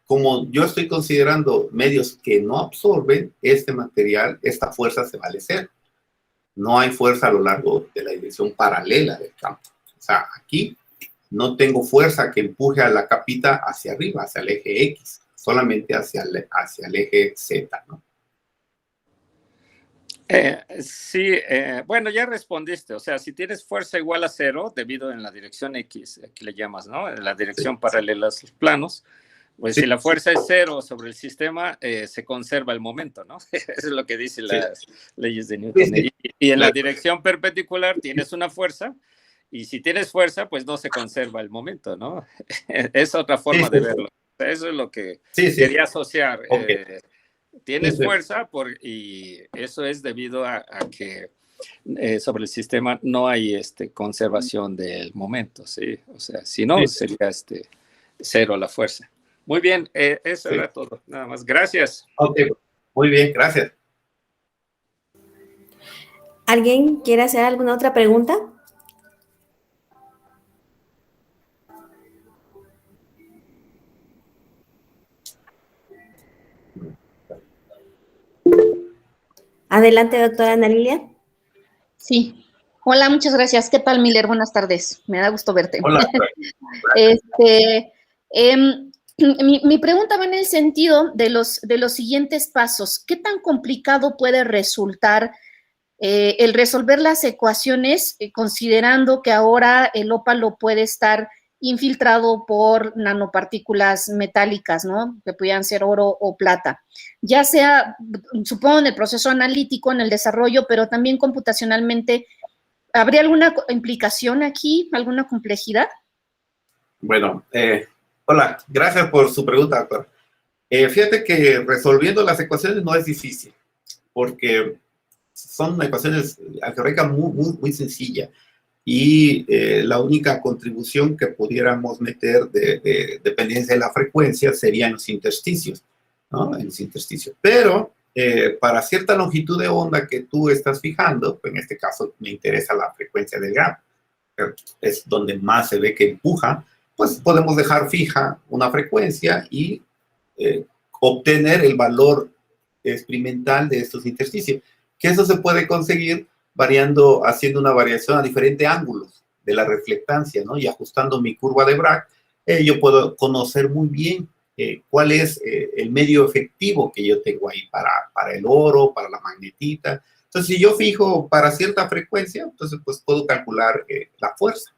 B: como yo estoy considerando medios que no absorben este material, esta fuerza se vale cero. No hay fuerza a lo largo de la dirección paralela del campo. O sea, aquí no tengo fuerza que empuje a la capita hacia arriba, hacia el eje X, solamente hacia el eje Z, ¿no?
H: Sí, bueno, ya respondiste. O sea, si tienes fuerza igual a 0, debido en la dirección X, aquí le llamas, ¿no? En la dirección paralela a los planos, pues
B: Sí.
H: si la fuerza es 0 sobre el sistema, se conserva el momento, ¿no? Eso es lo que dicen las leyes de Newton.
B: Sí.
H: Y en la dirección perpendicular tienes una fuerza, y si tienes fuerza, pues no se conserva el momento, ¿no? Es otra forma de verlo. Eso es lo que quería asociar.
B: Okay.
H: Tienes fuerza y eso es debido a que sobre el sistema no hay conservación del momento, ¿sí? O sea, si no, sería 0 la fuerza. Muy bien, eso era todo, nada más. Gracias.
B: Ok, muy bien, gracias.
A: ¿Alguien quiere hacer alguna otra pregunta? Adelante, doctora Ana Lilia.
I: Sí. Hola, muchas gracias. ¿Qué tal, Miller? Buenas tardes. Me da gusto verte.
B: Hola.
I: Mi pregunta va en el sentido de los siguientes pasos. ¿Qué tan complicado puede resultar el resolver las ecuaciones, considerando que ahora el ópalo puede estar infiltrado por nanopartículas metálicas, ¿no? Que pudieran ser oro o plata. Ya sea, supongo, en el proceso analítico, en el desarrollo, pero también computacionalmente, ¿habría alguna implicación aquí, alguna complejidad?
B: Bueno, hola, gracias por su pregunta, doctor. Fíjate que resolviendo las ecuaciones no es difícil, porque son ecuaciones algebraicas muy sencillas. Y la única contribución que pudiéramos meter de dependencia de la frecuencia serían los intersticios, ¿no? En los intersticios. Pero para cierta longitud de onda que tú estás fijando, en este caso me interesa la frecuencia del gamma, es donde más se ve que empuja, pues podemos dejar fija una frecuencia y obtener el valor experimental de estos intersticios, que eso se puede conseguir haciendo una variación a diferentes ángulos de la reflectancia, ¿no? Y ajustando mi curva de Bragg, yo puedo conocer muy bien cuál es el medio efectivo que yo tengo ahí para el oro, para la magnetita. Entonces, si yo fijo para cierta frecuencia, entonces pues puedo calcular la fuerza.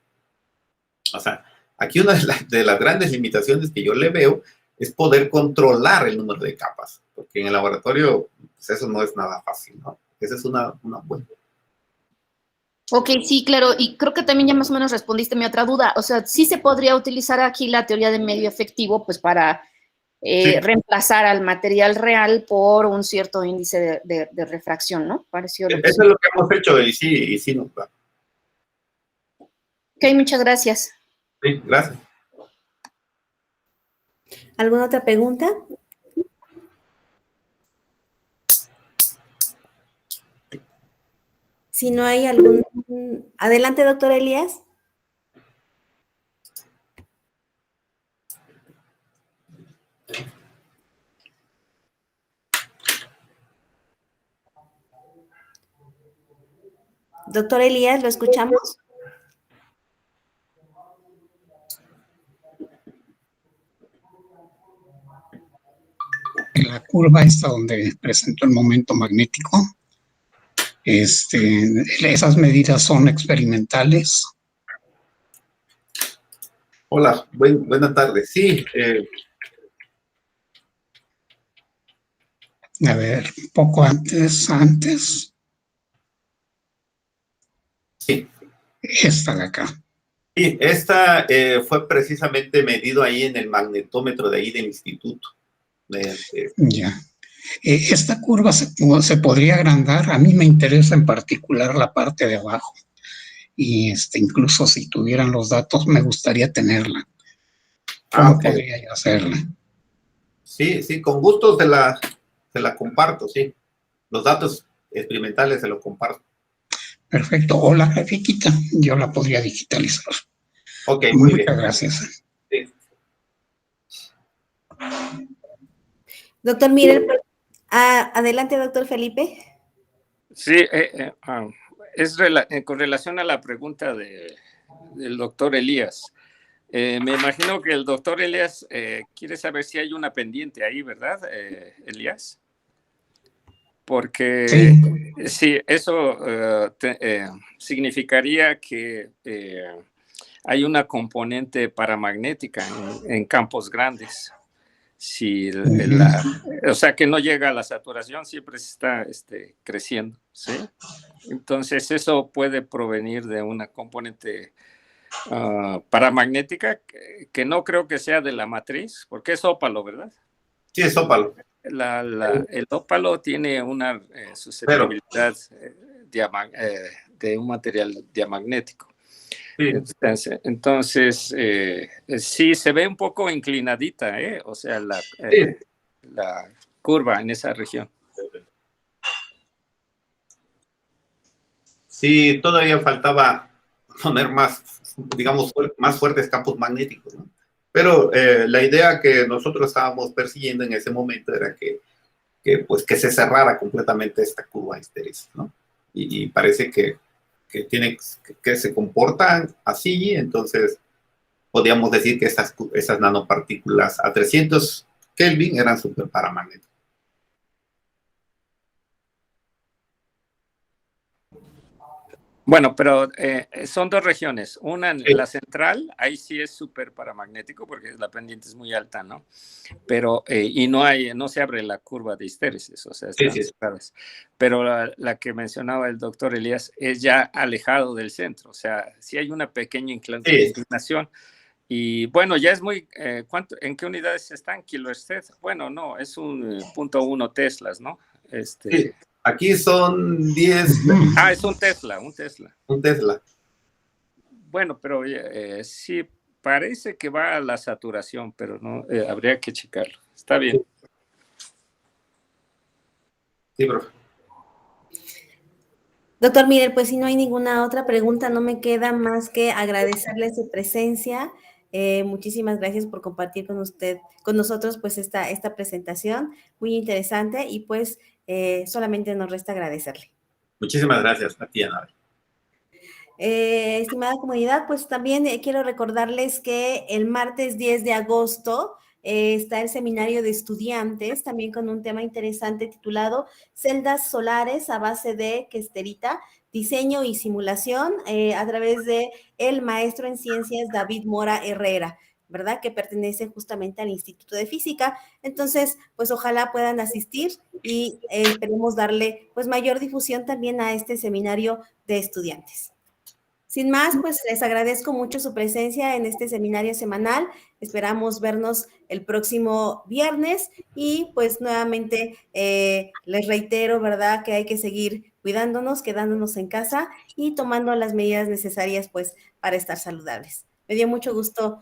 B: O sea, aquí una de las grandes limitaciones que yo le veo es poder controlar el número de capas, porque en el laboratorio pues eso no es nada fácil, ¿no? Esa es una buena.
I: Ok, sí, claro, y creo que también ya más o menos respondiste mi otra duda. O sea, sí se podría utilizar aquí la teoría de medio efectivo, pues para reemplazar al material real por un cierto índice de refracción, ¿no? Pareció
B: Eso es lo que hemos hecho y sí nos va.
I: Ok, muchas gracias.
B: Sí, gracias.
A: ¿Alguna otra pregunta? Si no hay algún... Adelante, doctor Elías. Doctor Elías, ¿lo escuchamos?
J: La curva esta donde presento el momento magnético, esas medidas son experimentales.
B: Hola, buenas tardes. Sí.
J: A ver, poco antes.
B: Sí.
J: Esta de acá.
B: Sí, esta fue precisamente medido ahí en el magnetómetro de ahí del instituto.
J: Ya. Esta curva se podría agrandar. A mí me interesa en particular la parte de abajo. Y incluso si tuvieran los datos, me gustaría tenerla. ¿Cómo podría yo hacerla?
B: Sí, con gusto se la comparto, sí. Los datos experimentales se los comparto.
J: Perfecto. O la grafiquita, yo la podría digitalizar.
B: Ok, muy bien.
J: Muchas gracias.
B: Sí.
A: Doctor Miller, adelante, doctor Felipe.
H: Sí, con relación a la pregunta del doctor Elías. Me imagino que el doctor Elías quiere saber si hay una pendiente ahí, ¿verdad, Elías? porque sí, eso significaría que hay una componente paramagnética en campos grandes. Si o sea que no llega a la saturación, siempre se está creciendo, ¿sí? Entonces eso puede provenir de una componente paramagnética que no creo que sea de la matriz, porque es ópalo, ¿verdad?
B: Sí, es ópalo.
H: El ópalo tiene una susceptibilidad de un material diamagnético. Sí. Entonces sí, se ve un poco inclinadita, o sea, la curva en esa región.
B: Sí, todavía faltaba poner más, digamos, más fuertes campos magnéticos, ¿no? Pero la idea que nosotros estábamos persiguiendo en ese momento era que se cerrara completamente esta curva histéresis, ¿no? Y parece que se comportan así, entonces podríamos decir que esas nanopartículas a 300 Kelvin eran superparamagnéticas.
H: Bueno, pero son dos regiones. Una en la central, ahí sí es súper paramagnético porque la pendiente es muy alta, ¿no? Pero, y no se abre la curva de histéresis, o sea, están cerradas. Pero la que mencionaba el doctor Elías es ya alejado del centro, o sea, sí hay una pequeña inclinación. Y bueno, ya es muy, ¿en qué unidades están? Kilohertz. Bueno, no, es un 0.1 teslas, ¿no?
B: Sí. Aquí son 10.
H: Es un Tesla.
B: Un Tesla.
H: Bueno, pero sí, parece que va a la saturación, pero no, habría que checarlo. Está bien.
B: Sí, profe.
A: Doctor Miguel, pues si no hay ninguna otra pregunta, no me queda más que agradecerle su presencia. Muchísimas gracias por compartir con nosotros, pues esta presentación muy interesante y pues solamente nos resta agradecerle.
B: Muchísimas gracias a ti, Ana.
A: Estimada comunidad, pues también quiero recordarles que el martes 10 de agosto está el seminario de estudiantes, también con un tema interesante titulado Celdas solares a base de questerita, diseño y simulación, a través de el maestro en ciencias David Mora Herrera, ¿verdad? Que pertenece justamente al Instituto de Física. Entonces, pues ojalá puedan asistir y esperemos darle pues mayor difusión también a este seminario de estudiantes. Sin más, pues les agradezco mucho su presencia en este seminario semanal. Esperamos vernos el próximo viernes y pues nuevamente les reitero, ¿verdad?, que hay que seguir cuidándonos, quedándonos en casa y tomando las medidas necesarias pues para estar saludables. Me dio mucho gusto